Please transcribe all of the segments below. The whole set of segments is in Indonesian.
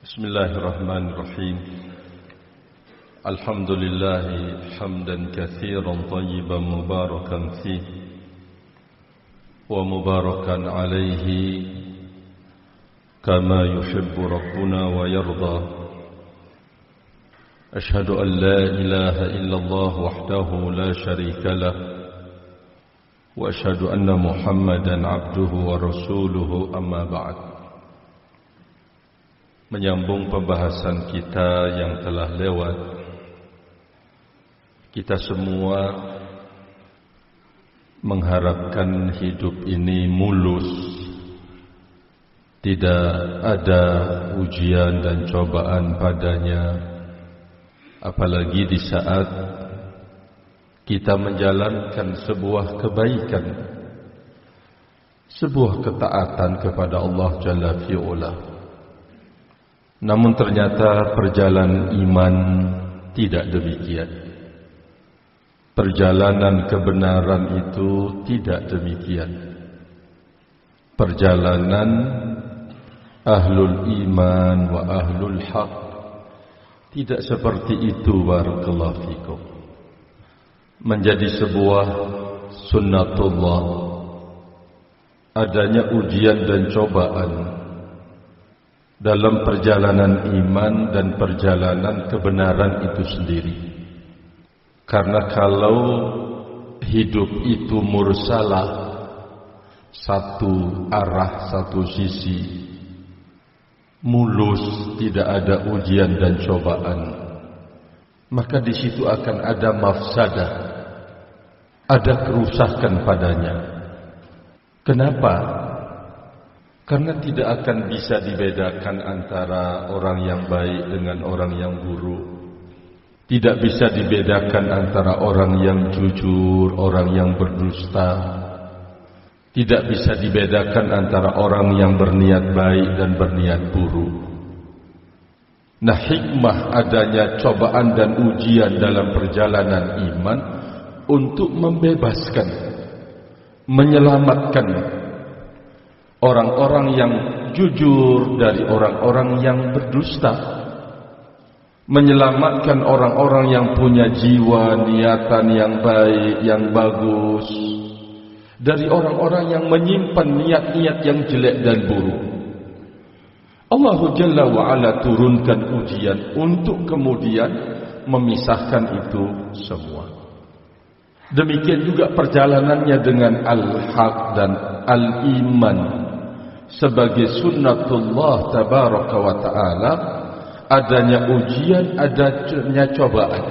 بسم الله الرحمن الرحيم الحمد لله حمدا كثيرا طيبا مباركا فيه ومباركا عليه كما يحب ربنا ويرضى أشهد أن لا إله إلا الله وحده لا شريك له وأشهد أن محمدا عبده ورسوله أما بعد. Menyambung pembahasan kita yang telah lewat, kita semua mengharapkan hidup ini mulus, tidak ada ujian dan cobaan padanya, apalagi di saat kita menjalankan sebuah kebaikan, sebuah ketaatan kepada Allah Jalla fi'ula. Namun ternyata perjalanan iman tidak demikian. Perjalanan kebenaran itu tidak demikian. Perjalanan ahlul iman wa ahlul haq tidak seperti itu. Barakallahu fikum. Menjadi sebuah sunnatullah, adanya ujian dan cobaan dalam perjalanan iman dan perjalanan kebenaran itu sendiri. Karena kalau hidup itu mursalah, satu arah, satu sisi, mulus, tidak ada ujian dan cobaan, maka di situ akan ada mafsadah, ada kerusakan padanya. Kenapa? Karena tidak akan bisa dibedakan antara orang yang baik dengan orang yang buruk. Tidak bisa dibedakan antara orang yang jujur, orang yang berdusta. Tidak bisa dibedakan antara orang yang berniat baik dan berniat buruk. Nah, hikmah adanya cobaan dan ujian dalam perjalanan iman untuk membebaskan, menyelamatkan orang-orang yang jujur dari orang-orang yang berdusta, menyelamatkan orang-orang yang punya jiwa niatan yang baik, yang bagus, dari orang-orang yang menyimpan niat-niat yang jelek dan buruk. Allah Jalla wa'ala turunkan ujian untuk kemudian memisahkan itu semua. Demikian juga perjalanannya dengan al-haq dan al-iman sebagai sunnatullah tabaraka wa ta'ala. Adanya ujian, adanya cobaan.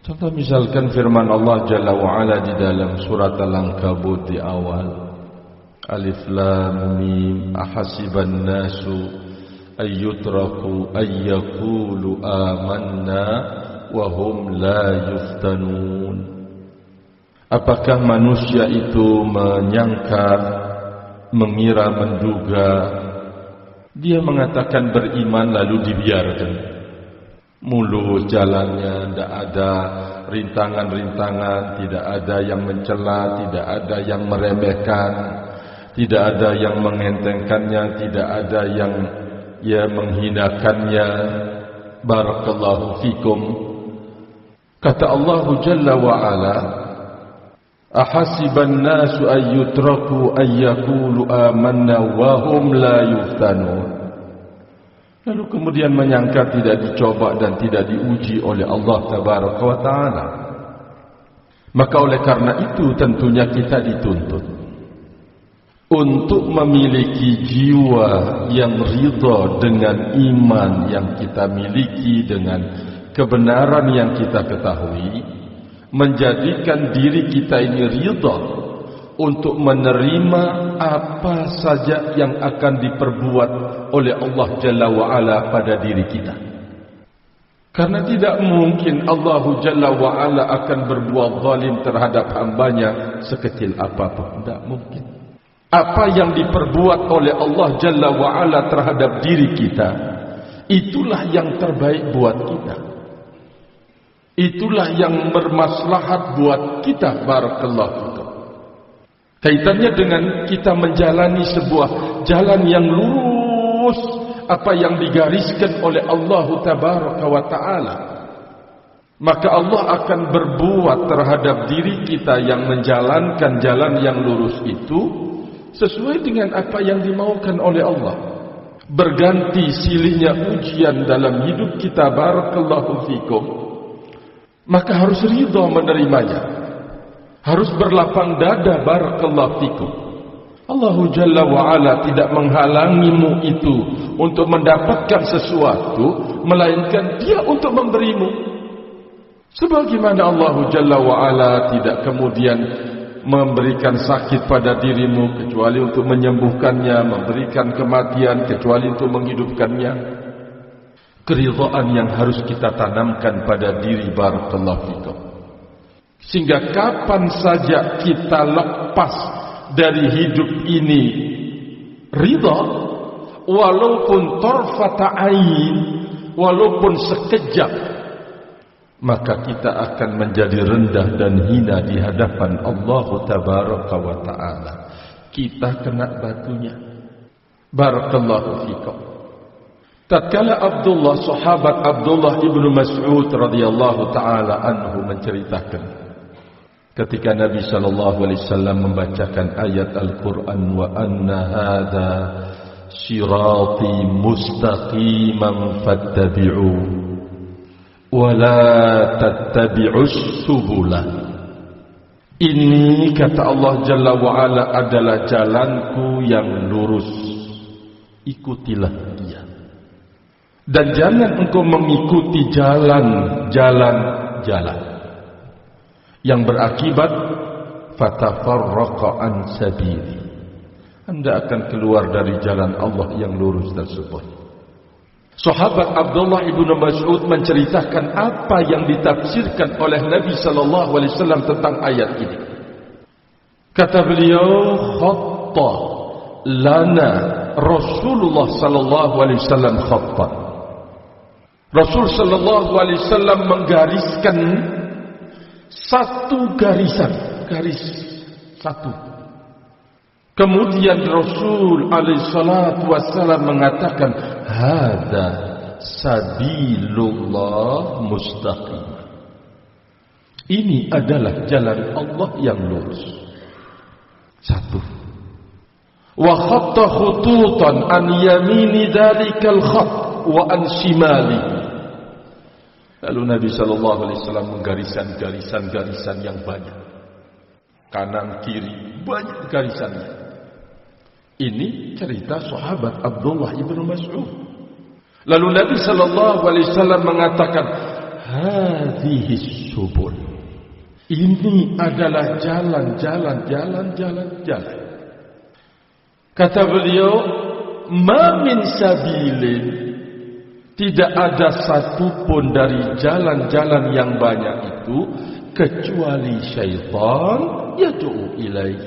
Contoh misalkan firman Allah Jalla wa'ala di dalam surat Al-Ankabut di awal, Alif Lam Mim, ahasiban nasu ayyutraku ayyakulu amanna wahum la yuftanun. Apakah manusia itu menyangka, mengira, menduga, dia mengatakan beriman lalu dibiarkan mulus jalannya, tidak ada rintangan-rintangan, tidak ada yang mencela, tidak ada yang meremehkan, tidak ada yang mengentengkannya, tidak ada yang menghinakannya. Barakallahu fikum. Kata Allah Jalla wa'ala, ahasiban nasu ayyutraku ayyakulu amanna wahum la yuftanun. Lalu kemudian menyangka tidak dicoba dan tidak diuji oleh Allah tabaraka wa ta'ala. Maka oleh karena itu tentunya kita dituntut untuk memiliki jiwa yang ridha dengan iman yang kita miliki, dengan kebenaran yang kita ketahui, menjadikan diri kita ini ridha untuk menerima apa saja yang akan diperbuat oleh Allah Jalla wa'ala pada diri kita. Karena tidak mungkin Allah Jalla wa'ala akan berbuat zalim terhadap hambanya sekecil apapun. Tidak mungkin. Apa yang diperbuat oleh Allah Jalla wa'ala terhadap diri kita, itulah yang terbaik buat kita. Itulah yang bermaslahat buat kita. Barakallahu fikum. Kaitannya dengan kita menjalani sebuah jalan yang lurus, apa yang digariskan oleh Allah Tabaraka wa Ta'ala, maka Allah akan berbuat terhadap diri kita yang menjalankan jalan yang lurus itu sesuai dengan apa yang dimaukan oleh Allah. Berganti silihnya ujian dalam hidup kita, barakallahu fikum, maka harus ridha menerimanya, harus berlapang dada, barakallahu fikum. Allah Jalla wa'ala tidak menghalangimu itu untuk mendapatkan sesuatu, melainkan Dia untuk memberimu. Sebagaimana Allah Jalla wa'ala tidak kemudian memberikan sakit pada dirimu kecuali untuk menyembuhkannya, memberikan kematian kecuali untuk menghidupkannya. Keridhaan yang harus kita tanamkan pada diri, barakallahu fikum, sehingga kapan saja kita lepas dari hidup ini ridha, walaupun tarfata ain, walaupun sekejap, maka kita akan menjadi rendah dan hina di hadapan Allah Tabaraka wa Ta'ala. Kita kena batunya, barakallahu fikum. Tatkala Abdullah, sahabat Abdullah ibnu Mas'ud radhiyallahu ta'ala anhu menceritakan, ketika Nabi SAW membacakan ayat Al-Quran, wa anna hadha sirati mustaqiman fattabi'u wa la tattabi'us subula. Ini, kata Allah Jalla wa'ala, adalah jalanku yang lurus, ikutilah dia. Dan jangan engkau mengikuti jalan-jalan yang berakibat fatafarraqa an sabili, Anda akan keluar dari jalan Allah yang lurus tersebut. Sahabat Abdullah ibnu Mas'ud menceritakan apa yang ditafsirkan oleh Nabi sallallahu alaihi wasallam tentang ayat ini. Kata beliau, khatta lana Rasulullah sallallahu alaihi wasallam khatta. Rasul sallallahu alaihi wasallam menggariskan satu garisan, garis satu. Kemudian Rasul alaihi salatu wasallam mengatakan, hada sabilullah mustaqim. Ini adalah jalan Allah yang lurus. Satu. Wa khatta khututan an yamini dalikal khat wa an shimali. Lalu Nabi SAW menggariskan yang banyak, kanan kiri banyak garisannya. Ini cerita sahabat Abdullah ibnu Mas'ud. Lalu Nabi SAW mengatakan, hadhihi subul. Ini adalah jalan. Kata beliau, ma min sabilin, tidak ada satupun dari jalan-jalan yang banyak itu kecuali syaitan yad'u ilaih,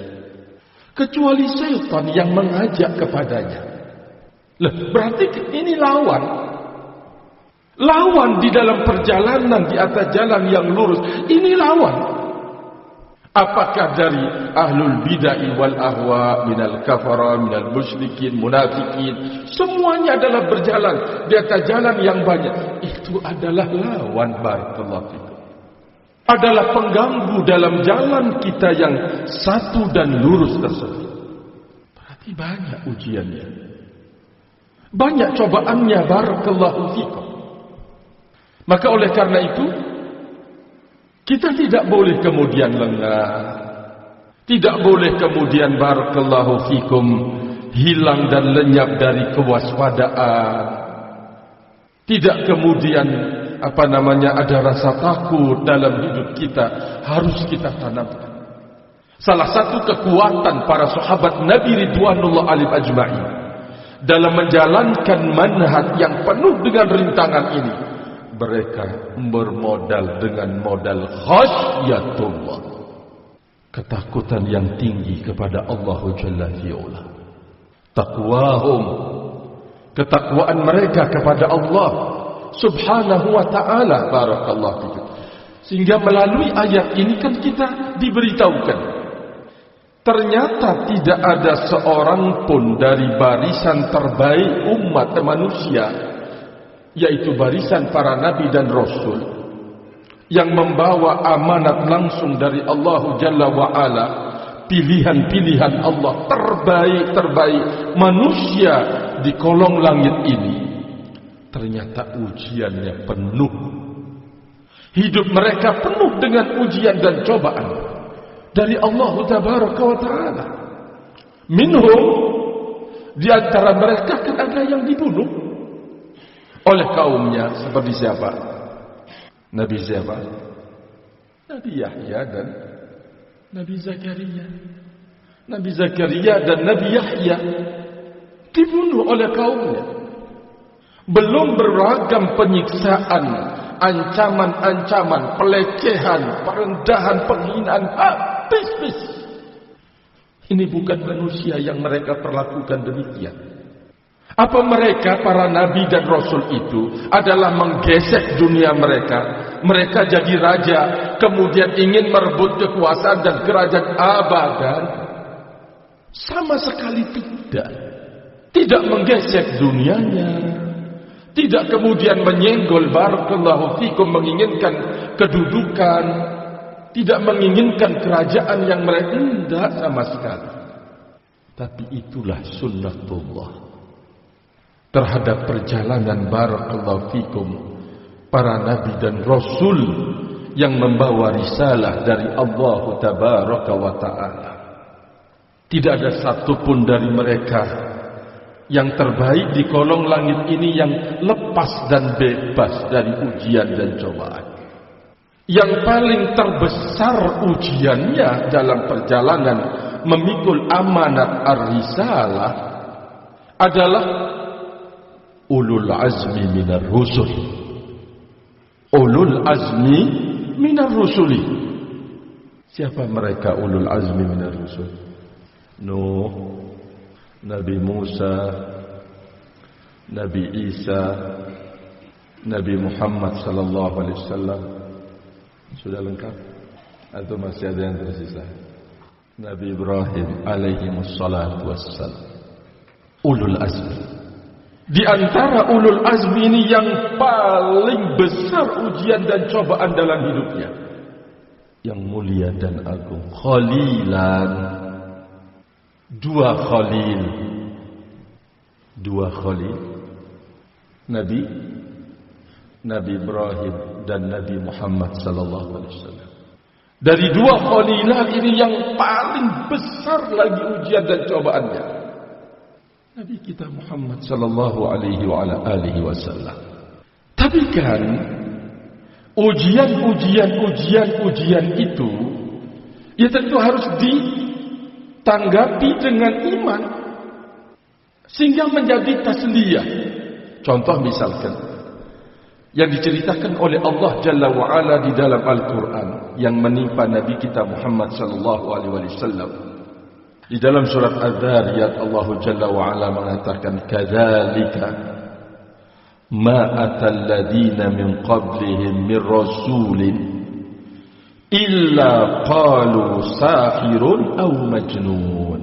kecuali syaitan yang mengajak kepadanya. Lah, berarti ini lawan di dalam perjalanan di atas jalan yang lurus. Ini lawan. Apakah dari ahlul bid'ah wal ahwa, minal kafara, minal musyrikin, munafikin, semuanya adalah berjalan di atas jalan yang banyak. Itu adalah lawan, barakallahu fikum, adalah pengganggu dalam jalan kita yang satu dan lurus tersebut. Berarti banyak ujiannya, banyak cobaannya, barakallahu fikum. Maka oleh karena itu, kita tidak boleh kemudian lengah, tidak boleh kemudian, barakallahu fikum, hilang dan lenyap dari kewaspadaan. Tidak kemudian ada rasa takut dalam hidup kita, harus kita tanamkan. Salah satu kekuatan para sahabat Nabi ridwanullah alaihim ajma'in dalam menjalankan manhaj yang penuh dengan rintangan ini, mereka bermodal dengan modal khasyatullah, ketakutan yang tinggi kepada Allah Jalla fi'ula. Taqwahum, ketakwaan mereka kepada Allah Subhanahu wa ta'ala, barakallahu fikum. Sehingga melalui ayat ini kan kita diberitahukan ternyata tidak ada seorang pun dari barisan terbaik umat manusia, yaitu barisan para nabi dan rasul, yang membawa amanat langsung dari Allah Jalla wa'ala, pilihan-pilihan Allah terbaik-terbaik manusia di kolong langit ini. Ternyata ujiannya penuh. Hidup mereka penuh dengan ujian dan cobaan dari Allah Tabaraka wa Ta'ala. Minhum, di antara mereka kan ada yang dibunuh oleh kaumnya. Seperti siapa? Nabi siapa? Nabi Yahya dan Nabi Zakaria. Nabi Zakaria dan Nabi Yahya dibunuh oleh kaumnya. Belum beragam penyiksaan, ancaman-ancaman, pelecehan, perendahan, penghinaan, habis. Ini bukan manusia yang mereka perlakukan demikian. Apa mereka, para nabi dan rasul itu, adalah menggesek dunia mereka? Mereka jadi raja, kemudian ingin merebut kekuasaan dan kerajaan abadan? Sama sekali tidak. Tidak menggesek dunianya. Tidak kemudian menyenggol, barakallahu fikum, menginginkan kedudukan, tidak menginginkan kerajaan yang mereka, tidak sama sekali. Tapi itulah sunnatullah terhadap perjalanan, barakallahu fikum, para nabi dan rasul yang membawa risalah dari Allah Tabaraka wa Ta'ala. Tidak ada satupun dari mereka yang terbaik di kolong langit ini yang lepas dan bebas dari ujian dan cobaan. Yang paling terbesar ujiannya dalam perjalanan memikul amanat ar-risalah adalah ulul azmi minar rusul. Ulul azmi minar rusuli. Siapa mereka ulul azmi minar rusul? Nuh, Nabi Musa, Nabi Isa, Nabi Muhammad sallallahu alaihi wasallam. Sudah lengkap atau masih ada yang tersisa? Nabi Ibrahim alaihi wassalatu wassalam. Ulul azmi. Di antara ulul azmi ini yang paling besar ujian dan cobaan dalam hidupnya, yang mulia dan agung, khalilan. Dua khalil Nabi Ibrahim dan Nabi Muhammad sallallahu alaihi wasallam. Dari dua khalilan ini yang paling besar lagi ujian dan cobaannya, Nabi kita Muhammad sallallahu alaihi wa ala alihi wasallam. Tapi kan ujian itu ya tentu harus ditanggapi dengan iman sehingga menjadi tasliyah. Contoh misalkan yang diceritakan oleh Allah Jalla wa Ala di dalam Al-Quran yang menimpa Nabi kita Muhammad sallallahu alaihi wasallam. Di dalam surat Adz-Dzariyat Allah Jalla wa Ala mengatakan, kadzalika ma atal ladina min qablihim min rasulin illa qalu sahirun aw majnun.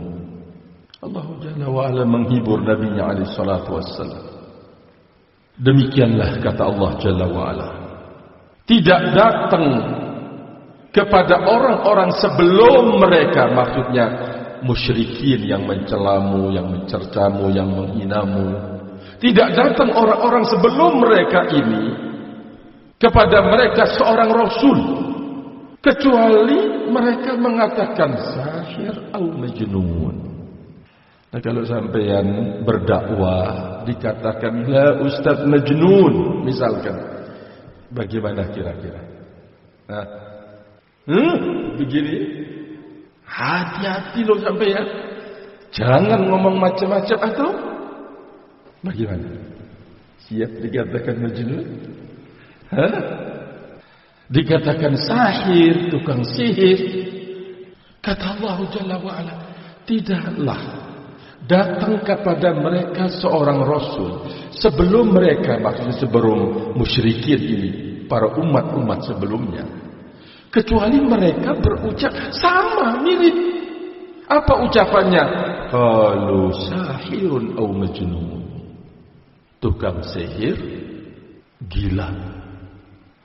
Allah Jalla wa Ala menghibur Nabi-Nya alaihi salatu wassalam. Demikianlah kata Allah Jalla wa Ala, tidak datang kepada orang-orang sebelum mereka, maksudnya musyrikin yang mencelamu, yang mencercamu, yang menghinamu. Tidak datang orang-orang sebelum mereka ini kepada mereka seorang rasul, kecuali mereka mengatakan sahir atau majnun. Nah, kalau sampean berdakwah dikatakan la ustaz majnun misalkan, bagaimana kira-kira? Nah, begini, hati-hati loh sampean, jangan ngomong macam-macam atau bagaimana? Siap dikatakan majnun? Dikatakan sahir, tukang sihir. Kata Allah Jalla wa Ala, tidaklah datang kepada mereka seorang rasul sebelum mereka, maksudnya sebelum musyrikin ini, para umat-umat sebelumnya, kecuali mereka berucap sama, mirip. Apa ucapannya? Qalu sahirun aw majnun. Tukang sihir, gila.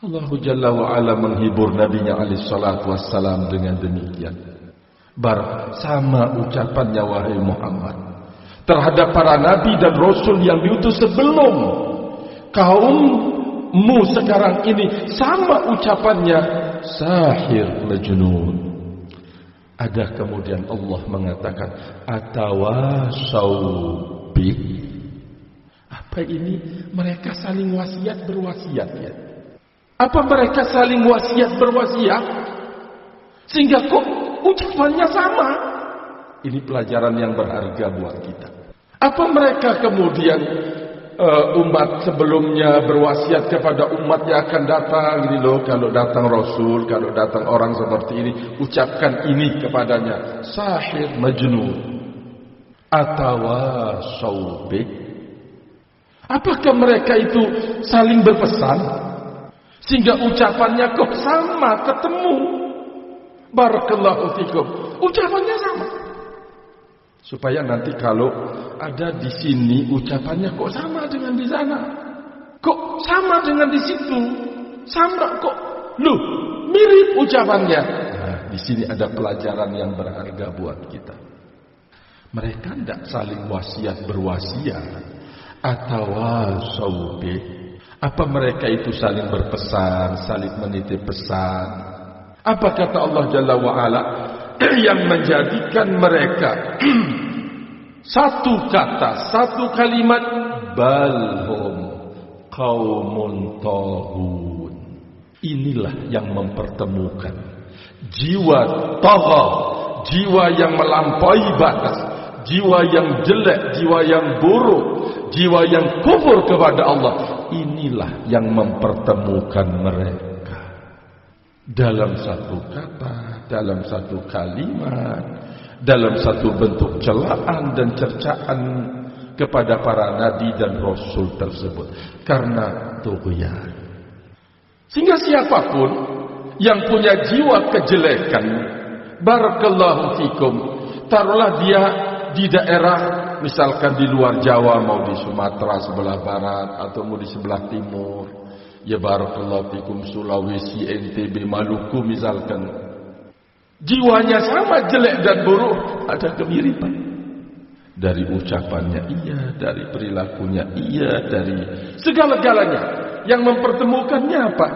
Allah Jalla wa'ala menghibur Nabinya alaihi salatu wassalam dengan demikian. Sama ucapannya wahai Muhammad terhadap para nabi dan rasul yang diutus sebelum kaummu sekarang ini, sama ucapannya, sahir majnun. Ada kemudian Allah mengatakan atawasau bi. Apa ini? Mereka saling wasiat berwasiat ya. Apa mereka saling wasiat berwasiat sehingga kok ucapannya sama? Ini pelajaran yang berharga buat kita. Apa mereka kemudian umat sebelumnya berwasiat kepada umat yang akan datang, ini loh, kalau datang Rasul, kalau datang orang seperti ini, ucapkan ini kepadanya, sahir majnun, atawasau bih. Apakah mereka itu saling berpesan sehingga ucapannya kok sama, ketemu? Barakallahu fikum, ucapannya sama. Supaya nanti kalau ada di sini ucapannya kok sama dengan di sana, kok sama dengan di situ, sama kok, loh mirip ucapannya. Nah, di sini ada pelajaran yang berharga buat kita. Mereka tidak saling wasiat berwasiat atau wasaubi. Apa mereka itu saling berpesan, saling menitip pesan? Apa kata Allah Jalla wa'ala yang menjadikan mereka satu kata, satu kalimat, balhum qaumun tahun. Inilah yang mempertemukan jiwa tagha, jiwa yang melampaui batas, jiwa yang jelek, jiwa yang buruk, jiwa yang kufur kepada Allah. Inilah yang mempertemukan mereka dalam satu kata, dalam satu kalimat, dalam satu bentuk celaan dan cercaan kepada para nabi dan rasul tersebut karena tughyan. Sehingga siapapun yang punya jiwa kejelekan, barakallahu fikum, taruhlah dia di daerah, misalkan di luar Jawa, mau di Sumatera sebelah barat atau mau di sebelah timur, ya barakallahu fikum, Sulawesi, NTB, Maluku misalkan, jiwanya sama jelek dan buruk, ada kemiripan. Dari ucapannya iya, dari perilakunya iya, dari segala-galanya. Yang mempertemukannya apa?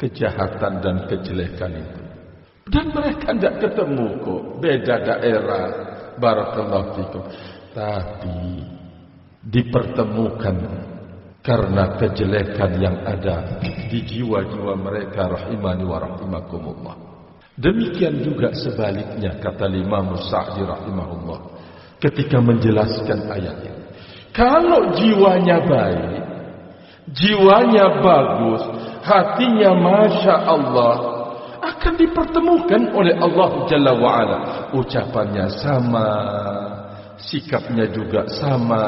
Kejahatan dan kejelekan itu. Dan mereka tidak ketemu kok, beda daerah, barakallahu fikum, tapi dipertemukan karena kejelekan yang ada di jiwa-jiwa mereka, rahimani wa rahimakumullah. Demikian juga sebaliknya, kata Imam Sa'di rahimahullah ketika menjelaskan ayat ini. Kalau jiwanya baik, jiwanya bagus, hatinya masya Allah, akan dipertemukan oleh Allah Jalla wa'ala. Ucapannya sama, sikapnya juga sama,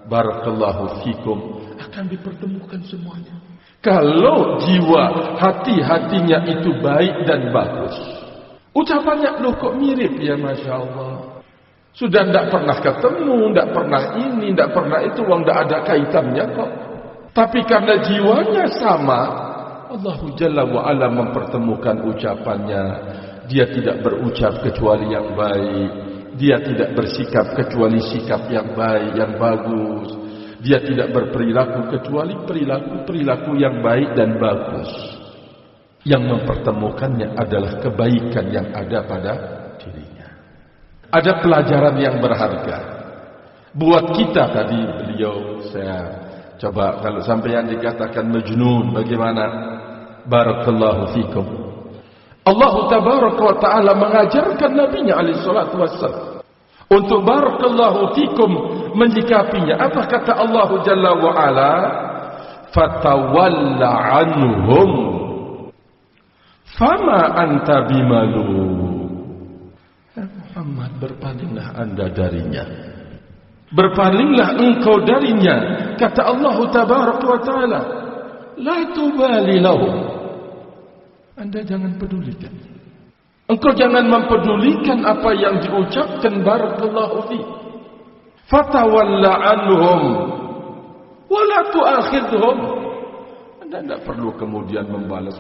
barakallahu fikum, akan dipertemukan semuanya. Kalau jiwa hati-hatinya itu baik dan bagus, ucapannya loh kok mirip ya masya Allah, sudah tidak pernah ketemu, tidak pernah ini, tidak pernah itu, uang tidak ada kaitannya kok. Tapi karena jiwanya sama, Allah Jalla wa'ala mempertemukan ucapannya. Dia tidak berucap kecuali yang baik, dia tidak bersikap kecuali sikap yang baik, yang bagus, dia tidak berperilaku kecuali perilaku yang baik dan bagus. Yang mempertemukannya adalah kebaikan yang ada pada dirinya. Ada pelajaran yang berharga buat kita. Tadi beliau, saya coba kalau sampeyan dikatakan majnun, bagaimana? Barakallahu fikum. Allah tabaraka wa ta'ala mengajarkan nabinya alaihi salatu wassalam untuk barakallahu fikum menyikapinya. Apa kata Allah Jalla wa ala? Fatawalla anhum fama anta bimalum. Muhammad, berpalinglah anda darinya, berpalinglah engkau darinya. Kata Allah tabaraka wa ta'ala, la tubali lahum, anda jangan pedulikan, Engkau jangan mempedulikan apa yang diucapkan barakallahu fi. Fatawalla anhum wa la tu'akhidhum. Anda tidak perlu kemudian membalas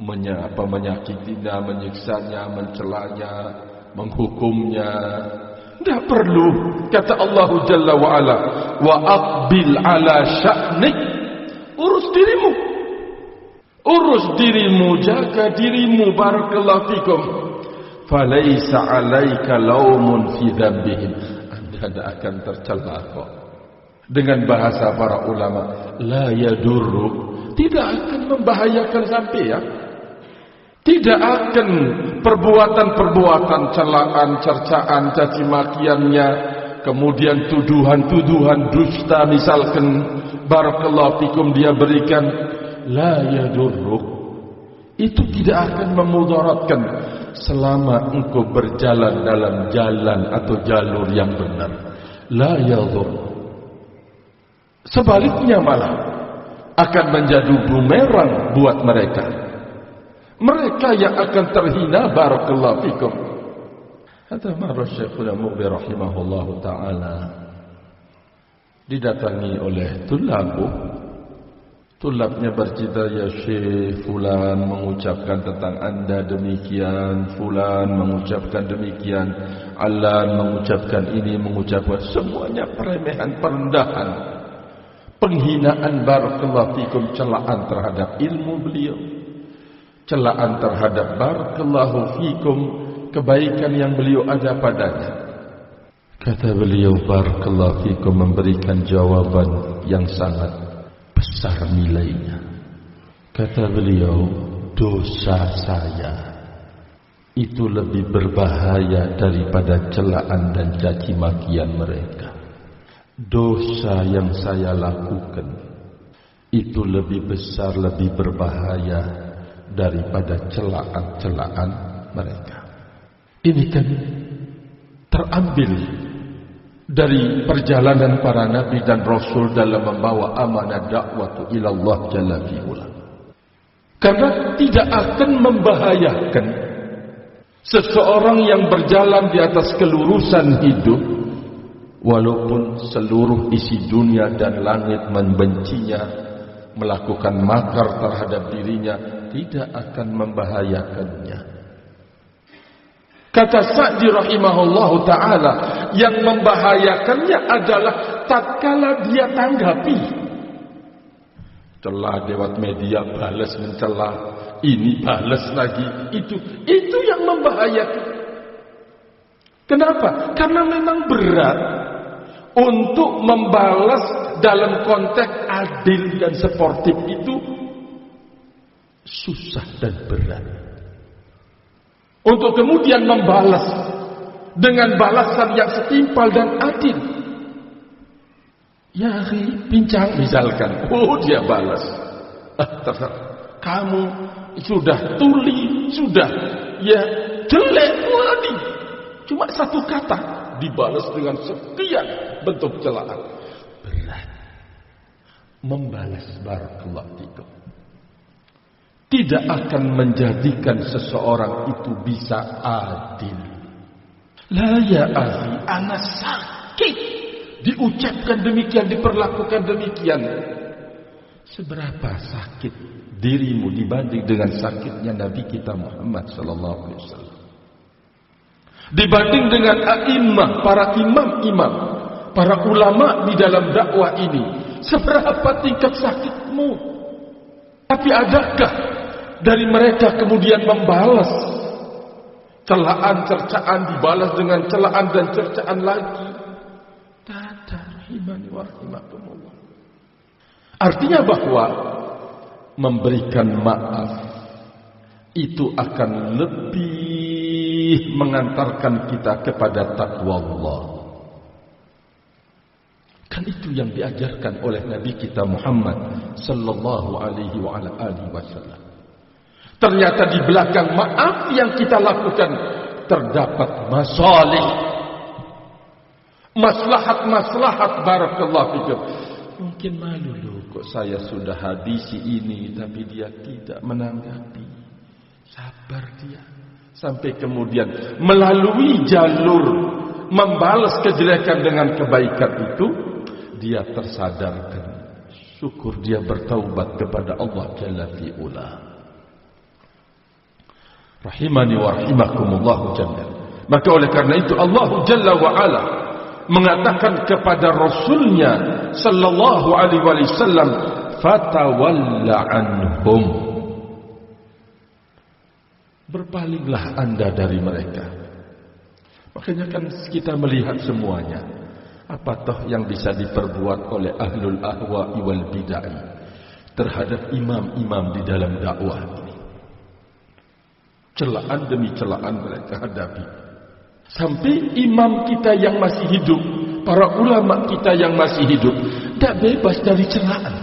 menyakitinya, menyiksanya, mencelanya, menghukumnya. Tidak perlu. Kata Allah Jalla wa Ala, wa aqbil ala sya'nik. Urus dirimu. Urus dirimu, jaga dirimu, barakallahu fikum. Falaysa 'alaika laumun fi dzambihim. Anda tidak akan tercela kok. Dengan bahasa para ulama, la yadurru, tidak akan membahayakan sampean. Tidak akan perbuatan-perbuatan celaan, cercaan, caci makiannya, kemudian tuduhan-tuduhan dusta misalkan barakallahu fikum dia berikan, la yadurruk, itu tidak akan memudaratkan selama engkau berjalan dalam jalan atau jalur yang benar. La yadur. Sebaliknya malah akan menjadi bumerang buat mereka. Mereka yang akan terhina barakallahu fikum. Hadza marra Syekhul Mughbir rahimahullahu taala didatangi oleh tulabnya bercerita, ya Syekh fulan mengucapkan tentang anda demikian, fulan mengucapkan demikian, Alan mengucapkan ini, mengucapkan semuanya peremehan, perendahan, penghinaan barakallahu fikum, celaan terhadap ilmu beliau, celaan terhadap barakallahu fikum kebaikan yang beliau ada padanya. Kata beliau barakallahu fikum memberikan jawaban yang sangat besar nilainya. Kata beliau, dosa saya itu lebih berbahaya daripada celaan dan caci makian mereka. Dosa yang saya lakukan itu lebih besar, lebih berbahaya daripada celaan-celaan mereka. Ini kan terambil dari perjalanan para nabi dan rasul dalam membawa amanah dakwah ila Allah jalla fi'ula. Karena tidak akan membahayakan seseorang yang berjalan di atas kelurusan hidup, walaupun seluruh isi dunia dan langit membencinya, melakukan makar terhadap dirinya, tidak akan membahayakannya. Kata Sa'di rahimahullahu ta'ala, yang membahayakannya adalah tatkala dia tanggapi. Celah lewat media, balas mencela, ini balas lagi, itu yang membahayakan. Kenapa? Karena memang berat untuk membalas dalam konteks adil dan sportif itu susah dan berat. Untuk kemudian membalas dengan balasan yang setimpal dan adil. Ya pincang misalkan, oh dia balas. Kamu sudah tuli, sudah ya jelek lagi. Cuma satu kata dibalas dengan sekian bentuk celaan. Berat membalas barakallahu fikum. Tidak akan menjadikan seseorang itu bisa adil. La ya akhi, ana sakit. Diucapkan demikian, diperlakukan demikian. Seberapa sakit dirimu dibanding dengan sakitnya Nabi kita Muhammad sallallahu alaihi wasallam? Dibanding dengan a'immah, para imam-imam, para ulama di dalam dakwah ini, seberapa tingkat sakitmu? Tapi adakah dari mereka kemudian membalas celaan, cercaan dibalas dengan celaan dan cercaan lagi? Rahimani wa rahimakumullah. Artinya bahwa memberikan maaf itu akan lebih mengantarkan kita kepada takwa Allah. Kan itu yang diajarkan oleh Nabi kita Muhammad sallallahu alaihi wa ala alihi wasallam. Ternyata di belakang maaf yang kita lakukan terdapat masalih, maslahat-maslahat barakallahu fikum. Mungkin malu loh kok saya sudah habisi ini tapi dia tidak menanggapi. Sabar dia. Sampai kemudian melalui jalur membalas kejelekan dengan kebaikan itu, dia tersadarkan. Syukur dia bertaubat kepada Allah Jalla fi'ula. Rahimani wa rahimakumullah jami'an. Maka oleh karena itu Allah Jalla wa'ala mengatakan kepada Rasulnya sallallahu alaihi wasallam, fatawalla anhum, berpalinglah anda dari mereka. Makanya kan kita melihat semuanya, apa toh yang bisa diperbuat oleh ahlul ahwa'i wal bid'ah terhadap imam-imam di dalam dakwah ini. Celaan demi celaan mereka hadapi. Sampai imam kita yang masih hidup, para ulama kita yang masih hidup, tidak bebas dari celaan.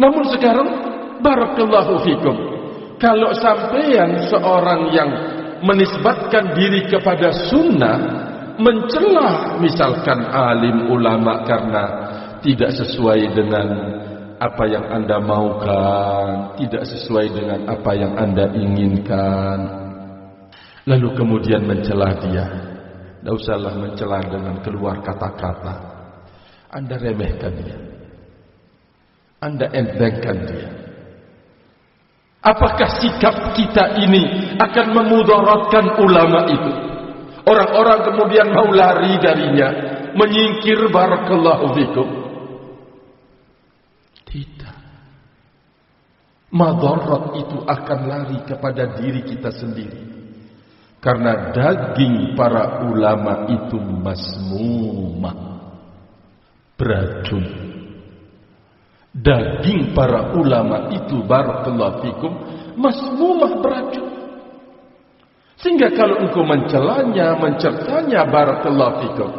Namun sekarang, barakallahu fikum, kalau sampean seorang yang menisbatkan diri kepada sunnah, mencela misalkan alim ulama karena tidak sesuai dengan apa yang anda maukan, tidak sesuai dengan apa yang anda inginkan, lalu kemudian mencela dia, tidak usahlah mencela dengan keluar kata-kata, anda remehkan dia, anda entengkan dia. Apakah sikap kita ini akan memudaratkan ulama itu? Orang-orang kemudian mau lari darinya, menyingkir, barakallahu fikum. Tidak. Madarat itu akan lari kepada diri kita sendiri. Karena daging para ulama itu masmumah, beracun. Daging para ulama itu, barakallahu fikum, masmumah, beracun. Sehingga kalau engkau mencelanya, mencercanya, barakallahu fikum,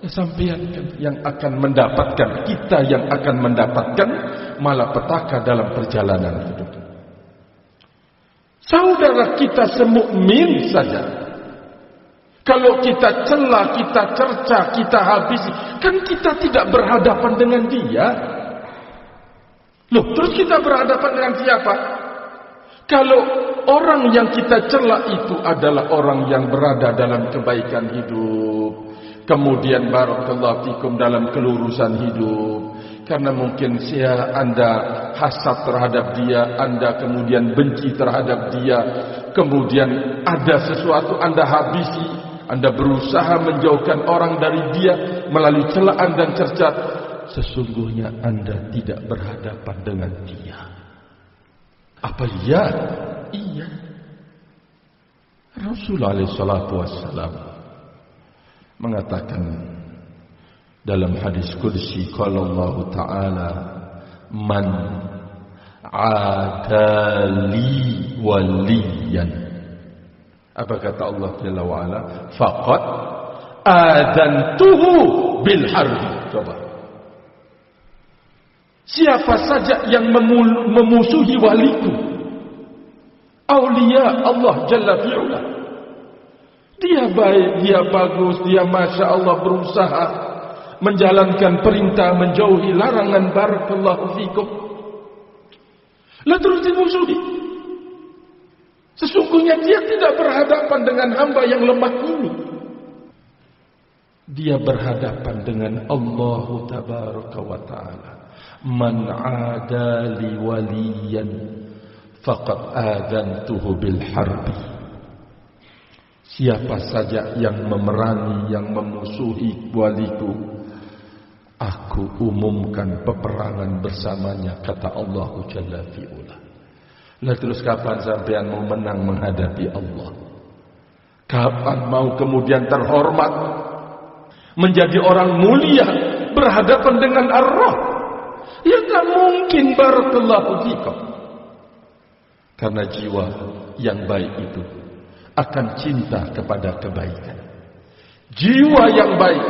ya sampean yang akan mendapatkan, kita yang akan mendapatkan malapetaka dalam perjalanan hidup. Saudara kita semukmin saja, kalau kita cela, kita cerca, kita habisi, kan kita tidak berhadapan dengan dia. Loh, terus kita berhadapan dengan siapa? Kalau orang yang kita cela itu adalah orang yang berada dalam kebaikan hidup, kemudian barakallahu fikum dalam kelurusan hidup, karena mungkin anda hasad terhadap dia, anda kemudian benci terhadap dia, kemudian ada sesuatu anda habisi, anda berusaha menjauhkan orang dari dia melalui celaan dan cerca, sesungguhnya anda tidak berhadapan dengan dia. Apa iya? Iya. Rasulullah SAW mengatakan dalam hadis qudsi, qala Allah Ta'ala, man adali waliyan. Apa kata Allah Jalla wa'ala? Faqad adantuhu bil harbi. Coba. Siapa saja yang memusuhi waliku, aulia Allah Jalla fi'ula, dia baik, dia bagus, dia masya Allah berusaha menjalankan perintah, menjauhi larangan, barakallahu fikum, lalu terus dimusuhi. Sesungguhnya dia tidak berhadapan dengan hamba yang lemah ini. Dia berhadapan dengan Allah Tabaraka wa Ta'ala. Man adali waliyan faqad adantuhu bil harbi. Siapa saja yang memerangi, yang memusuhi waliku, aku umumkan peperangan bersamanya, kata Allah Jalla fi'ula. Lah terus kapan sampean mau menang menghadapi Allah? Kapan mau kemudian terhormat, menjadi orang mulia, berhadapan dengan Ar-Rabb? Ya tak mungkin, barakallahu fikum. Karena jiwa yang baik itu akan cinta kepada kebaikan. Jiwa yang baik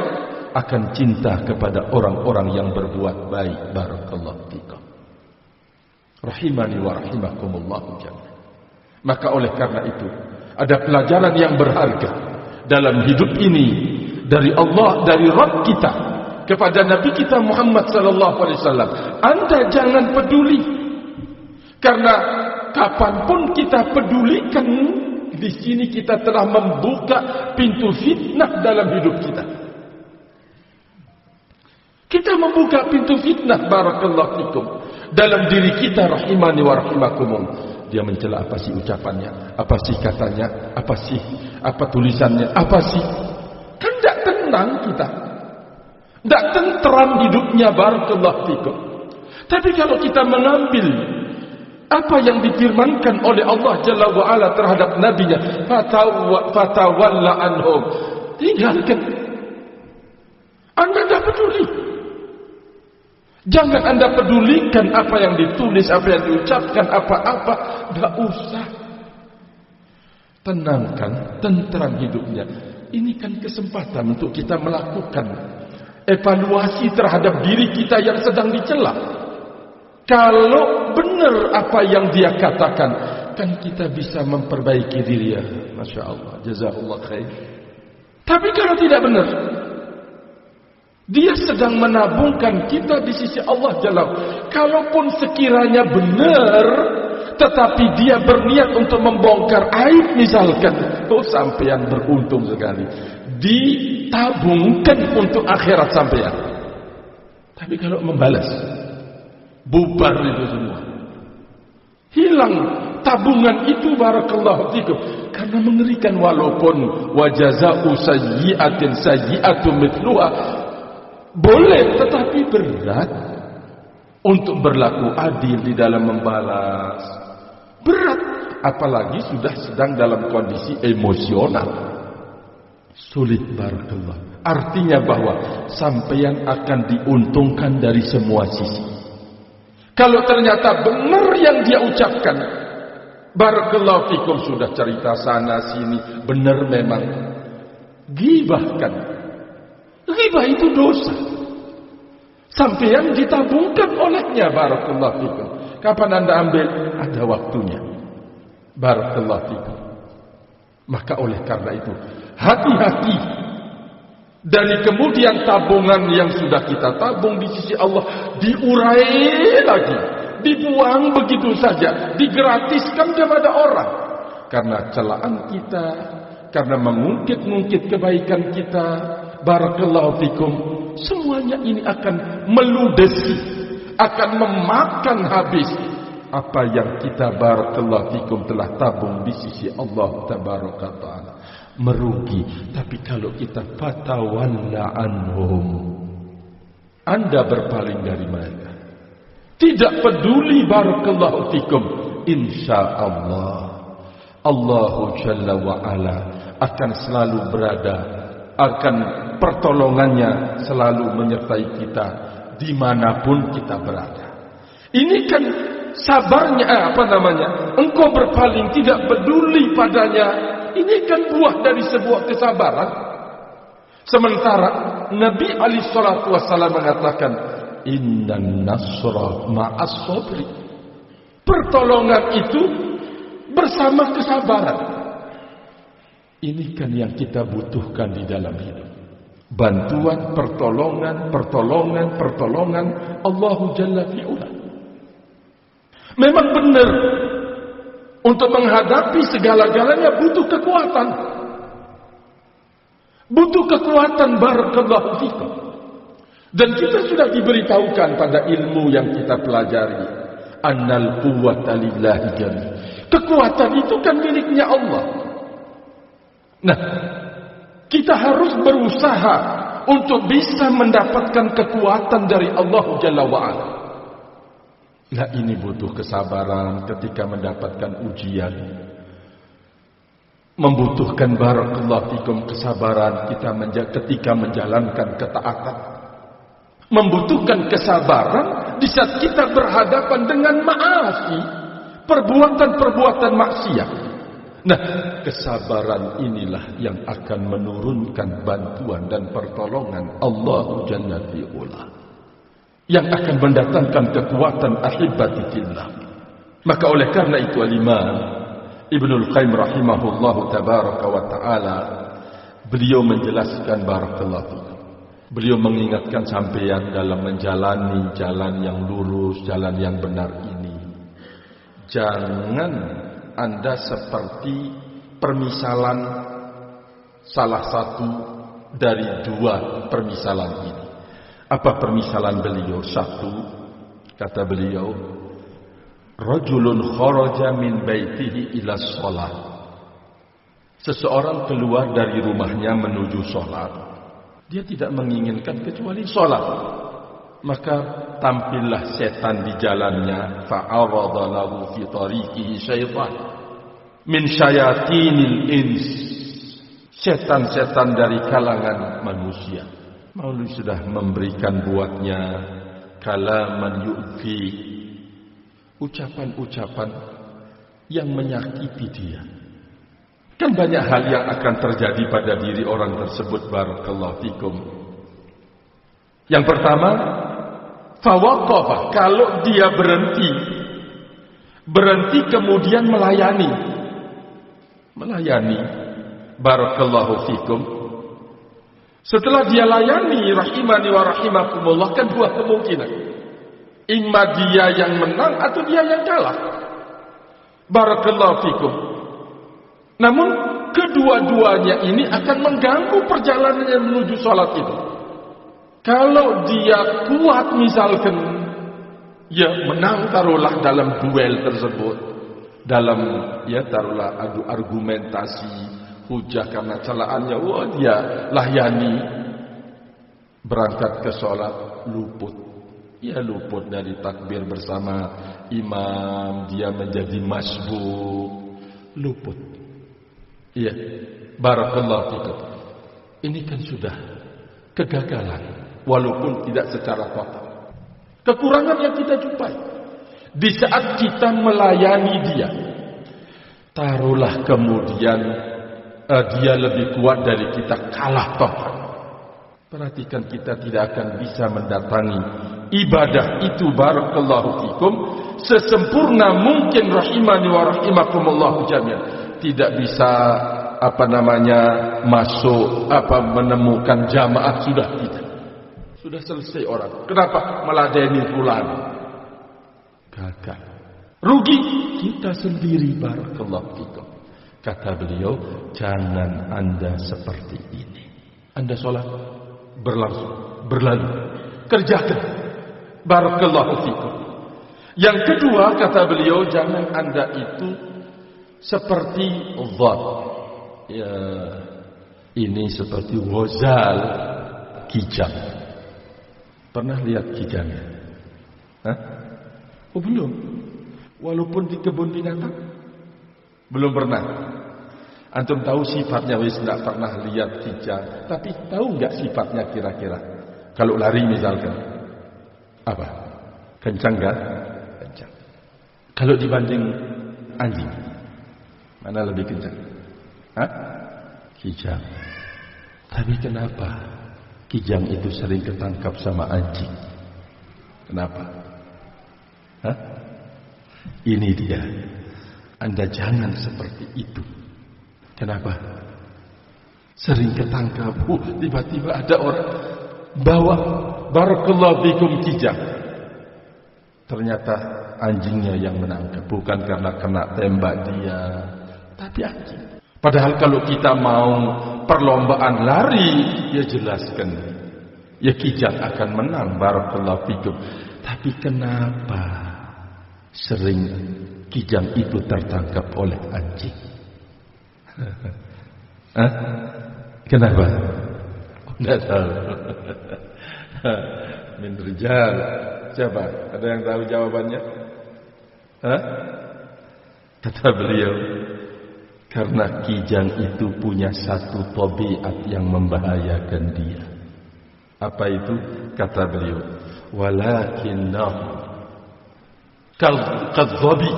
akan cinta kepada orang-orang yang berbuat baik, barakallahu fikum. Rahimani wa rahimakumullahu jami'an. Maka oleh karena itu, ada pelajaran yang berharga dalam hidup ini dari Allah, dari Rabb kita kepada Nabi kita Muhammad sallallahu alaihi wasallam. Anda jangan peduli, karena kapanpun kita pedulikan, di sini kita telah membuka pintu fitnah dalam hidup kita. Kita membuka pintu fitnah, barakallahu fikum, dalam diri kita, rahimani wa rahimakumum. Dia mencela apa sih ucapannya, apa sih katanya, apa tulisannya, apa sih. Kan tidak tenang kita, tidak tentram hidupnya, barakallahu fikum. Tapi kalau kita mengambil apa yang difirmankan oleh Allah Jalla wa'ala terhadap nabinya, fatawalla anhum, tinggalkan. Anda tidak peduli. Jangan Anda pedulikan apa yang ditulis, apa yang diucapkan, apa-apa. Tidak usah. Tenangkan, tentram hidupnya. Ini kan kesempatan untuk kita melakukan evaluasi terhadap diri kita yang sedang dicela. Kalau benar apa yang dia katakan, kan kita bisa memperbaiki diri ya. Masya Allah, jazakallah khair. Tapi kalau tidak benar, dia sedang menabungkan kita di sisi Allah Jalla. Kalaupun sekiranya benar, tetapi dia berniat untuk membongkar aib misalkan, sampean beruntung sekali, ditabungkan untuk akhirat sampean. Tapi kalau membalas, bubar itu semua, hilang tabungan itu, barakallahu fikum. Karena mengerikan, walaupun wajaza'u sayyi'atin sayyi'atu mithluha, boleh, tetapi berat untuk berlaku adil di dalam membalas. Berat, apalagi sudah sedang dalam kondisi emosional. Sulit, barakallah. Artinya bahwa sampeyan akan diuntungkan dari semua sisi. Kalau ternyata benar yang dia ucapkan, barakallahu fikum, sudah cerita sana sini, benar memang, gibahkan. Ghibah itu dosa. Sampeyan ditabungkan olehnya, barakallahu fikum. Kapan Anda ambil? Ada waktunya, barakallahu fikum. Maka oleh karena itu, hati-hati dari kemudian tabungan yang sudah kita tabung di sisi Allah diurai lagi, dibuang begitu saja, digratiskan kepada orang. Karena celaan kita, karena mengungkit-ungkit kebaikan kita, barakallahu fikum, semuanya ini akan meludesi, akan memakan habis apa yang kita, barakallahu fikum, telah tabung di sisi Allah tabaraka ta'ala. Merugi. Tapi kalau kita fatawalla anhum, Anda berpaling dari mereka, tidak peduli, barakallahu fikum, insyaallah Allahu Jalla wa'ala akan selalu berada, akan pertolongannya selalu menyertai kita dimanapun kita berada. Ini kan sabarnya, engkau berpaling, tidak peduli padanya. Ini kan buah dari sebuah kesabaran. Sementara Nabi alaihi salatu wasallam mengatakan, innan nasra ma'as sabri. Pertolongan itu bersama kesabaran. Ini kan yang kita butuhkan di dalam hidup. Bantuan, pertolongan Allahu Jalla fi'ula. Memang benar, untuk menghadapi segala-galanya butuh kekuatan. Butuh kekuatan, barakallahu fikum. Dan kita sudah diberitahukan pada ilmu yang kita pelajari, annal quwwata lillahi jami'. Kekuatan itu kan miliknya Allah. Nah, kita harus berusaha untuk bisa mendapatkan kekuatan dari Allah Jalla wa'ala. Nah, ini butuh kesabaran ketika mendapatkan ujian. Membutuhkan, barakallahu fikum, kesabaran kita ketika menjalankan ketaatan. Membutuhkan kesabaran di saat kita berhadapan dengan maasi, perbuatan-perbuatan maksiat. Nah, kesabaran inilah yang akan menurunkan bantuan dan pertolongan Allah Jalla fi'ula, yang akan mendatangkan kekuatan ahibati fillah. Maka oleh karena itu Al-Imam Ibnul Qayyim rahimahullahu tabaraka wa ta'ala, beliau menjelaskan, barakallahu fikum, beliau mengingatkan sampeyan dalam menjalani jalan yang lurus, jalan yang benar ini, jangan Anda seperti permisalan salah satu dari dua permisalan ini. Apa permisalan beliau? Satu, kata beliau, rajulun kharaja min baitihi ila shalah. Seseorang keluar dari rumahnya menuju sholat. Dia tidak menginginkan kecuali sholat. Maka tampillah setan di jalannya. Fa'arada lahu fi tariqihi syaitan min syayatinil ins. Setan-setan dari kalangan manusia. Maulwi sudah memberikan buatnya kalaman yu'fi, ucapan-ucapan yang menyakiti dia. Kan banyak hal yang akan terjadi pada diri orang tersebut. Barakallahu fikum. Yang pertama, fawaqafa, kalau dia berhenti kemudian melayani. Barakallahu fikum. Setelah dia layani, rahimani wa rahimakumullah, kan dua kemungkinan. Imma dia yang menang atau dia yang kalah. Barakallahu fikum. Namun kedua-duanya ini akan mengganggu perjalanannya menuju sholat itu. Kalau dia kuat misalkan, ya menang taruhlah dalam duel tersebut, dalam ya taruhlah adu argumentasi, hujah karena celaannya, wah dia layani, berangkat ke sholat luput. Ya luput dari takbir bersama imam, dia menjadi masbuk, luput. Iya, barakallahu fikum. Ini kan sudah kegagalan, walaupun tidak secara total. Kekurangan yang kita jumpai di saat kita melayani dia. Taruhlah kemudian dia lebih kuat dari kita, kalah total. Perhatikan, kita tidak akan bisa mendatangi ibadah itu, barakallahu fikum, sesempurna mungkin, rahimani wa rahimakumullah jami'an. Tidak bisa masuk menemukan jamaah, sudah tidak. Sudah selesai orang. Kenapa meladeni fulan? Gagal. Rugi kita sendiri, barakallahu fikum. Kata beliau, jangan Anda seperti ini. Anda sholat berlalu, kerjakan, barakallahu fikum. Yang kedua, kata beliau, jangan Anda itu seperti zat. Ya, ini seperti wazal, kijang. Pernah lihat kijangnya? Hah? Oh belum. Walaupun di kebun binatang, belum pernah. Antum tahu sifatnya, wis tidak pernah lihat kijang, tapi tahu nggak sifatnya kira-kira? Kalau lari misalkan, apa? Kencang nggak? Kencang. Kalau dibanding anjing, mana lebih kencang? Hah? Kijang. Tapi kenapa kijang itu sering ketangkap sama anjing? Kenapa? Hah? Ini dia. Anda jangan seperti itu. Kenapa? Sering ketangkap. Tiba-tiba ada orang bawa, barakallahu fikum, kijang. Ternyata anjingnya yang menangkap. Bukan karena kena tembak dia, tapi anjing. Padahal kalau kita mau perlombaan lari, ya jelaskan, ya kijang akan menang, barakallahu fikum. Tapi kenapa sering kijang itu tertangkap oleh anjing? Hah? Kenapa? Tidak tahu. Min rijal. Siapa? Ada yang tahu jawabannya? Hah? Kata beliau, karena kijang itu punya satu tabiat yang membahayakan dia. Apa itu? Kata beliau, walakinnahu kadzabi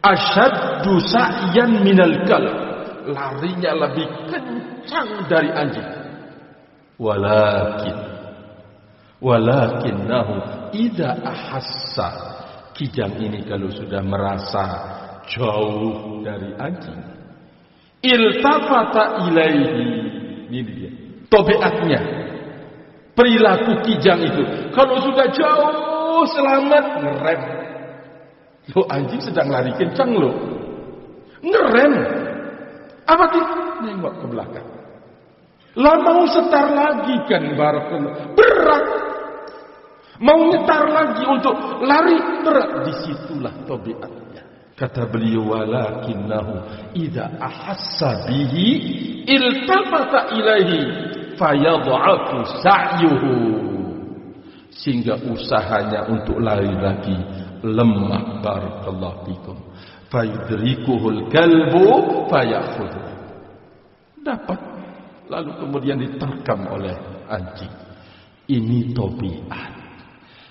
asyaddu sa'yan minal kalb. Larinya lebih kencang dari anjing. Walakinnahu idza ahassa, kijang ini kalau sudah merasa jauh dari anjing, iltafata ilaihi. Ini dia tabiatnya, perilaku kijang itu. Kalau sudah jauh selamat, ngerem. Lo anjing sedang lari kencang lo. Ngerem. Apa sih? Nengok ke belakang. Lah mau setar lagi kan barakallah. Berat. Mau nyetar lagi untuk lari berat. Disitulah tabiatnya. Kata beliau, walakinnahu idza ahassa bihi iltafata ilaihi fayadha'afu sa'yuhu. Sehingga usahanya untuk lari lagi lemah. Barakallahu fikum. Fayudrikuhul kalbu fayakhudhu. Dapat. Lalu kemudian diterkam oleh anjing. Ini tabiat.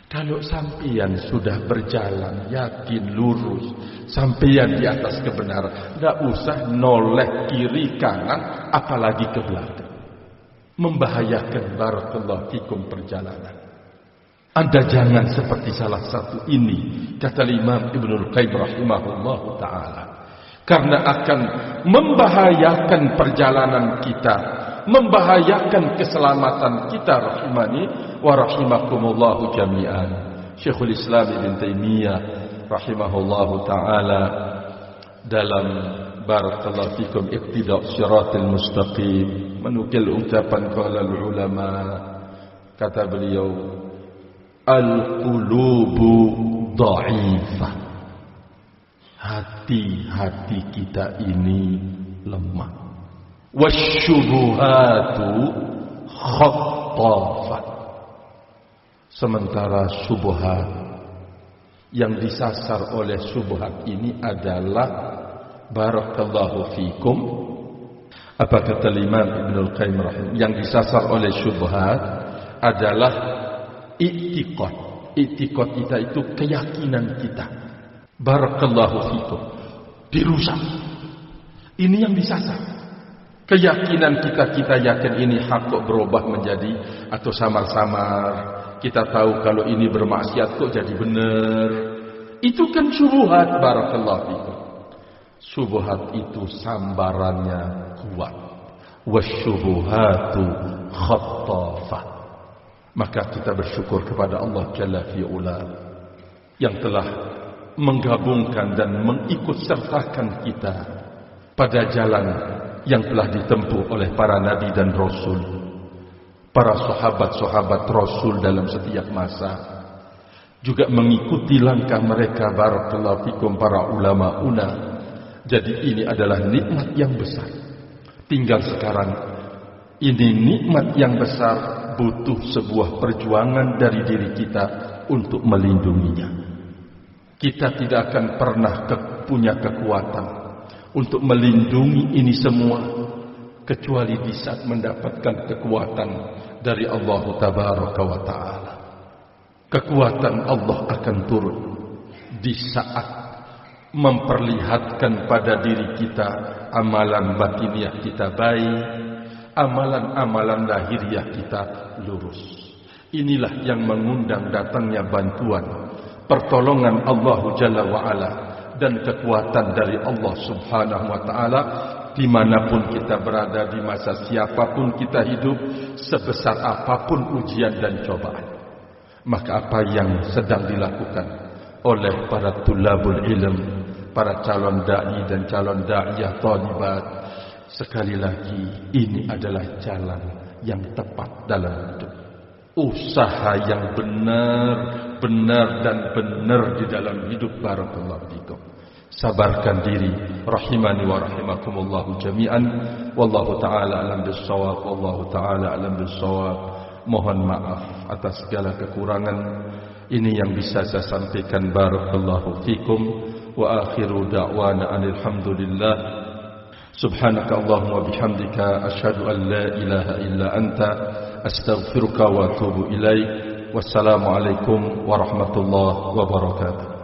Kalau sampeyan sudah berjalan yakin lurus, sampeyan di atas kebenaran, tidak usah noleh kiri kanan, apalagi ke belakang. Membahayakan barakallahu fikum perjalanan. Anda jangan seperti salah satu ini, kata Imam Ibnul Qayyim rahimahullah ta'ala. Karena akan membahayakan perjalanan kita, membahayakan keselamatan kita, rahimani wa rahimakumullahu jami'an. Syekhul Islam Ibn Taimiyah rahimahullahu ta'ala dalam barakallahu fikum iqtida' siratal mustaqim menukil ucapan qala ulama, kata beliau, al-qulubu dha'ifah. Hati-hati kita ini lemah. Wasyubuhatu khattafat. Sementara syubhat yang disasar oleh syubhat ini adalah barakallahu fikum. Apa kata Imam Ibnul Qayyim rahimahullah? Yang disasar oleh syubhat adalah i'tiqad. I'tiqad kita itu keyakinan kita. Barakallahu fikum. Dirusak. Ini yang disasar. Keyakinan kita yakin ini hak kok berubah menjadi atau samar-samar. Kita tahu kalau ini bermaksiat kok jadi benar. Itu kan syubhat barakallahu fikum. Syubhat itu sambarannya kuat. Wasyubuhatu khattafah. Maka kita bersyukur kepada Allah Jalla fi'ula yang telah menggabungkan dan mengikut sertakan kita pada jalan yang telah ditempuh oleh para nabi dan rasul, para sahabat-sahabat rasul dalam setiap masa, juga mengikuti langkah mereka barakallahu fikum para ulama-una. Jadi ini adalah nikmat yang besar. Tinggal sekarang ini nikmat yang besar butuh sebuah perjuangan dari diri kita untuk melindunginya. Kita tidak akan pernah punya kekuatan untuk melindungi ini semua kecuali di saat mendapatkan kekuatan dari Allah Tabaraka wa Ta'ala. Kekuatan Allah akan turun di saat memperlihatkan pada diri kita amalan batiniah kita baik, amalan-amalan lahiriah kita lurus. Inilah yang mengundang datangnya bantuan, pertolongan Allah Jalla wa'ala dan kekuatan dari Allah Subhanahu wa ta'ala dimanapun kita berada, di masa siapapun kita hidup, sebesar apapun ujian dan cobaan. Maka apa yang sedang dilakukan oleh para tulabul ilm, para calon da'i dan calon da'iyah thalibat, sekali lagi ini adalah jalan yang tepat dalam hidup. Usaha yang benar dan benar di dalam hidup barakallahu fikum. Sabarkan diri rahimani wa rahimakumullahu jami'an. Wallahu ta'ala alam bis-shawab. Wallahu ta'ala alam bis-shawab. Mohon maaf atas segala kekurangan. Ini yang bisa saya sampaikan barakallahu fikum. Wa akhiru da'wana alhamdulillah. Subhanaka Allahumma bihamdika asyhadu an la ilaha illa anta astaghfiruka wa atubu ilaik. Wassalamualaikum warahmatullahi wabarakatuh.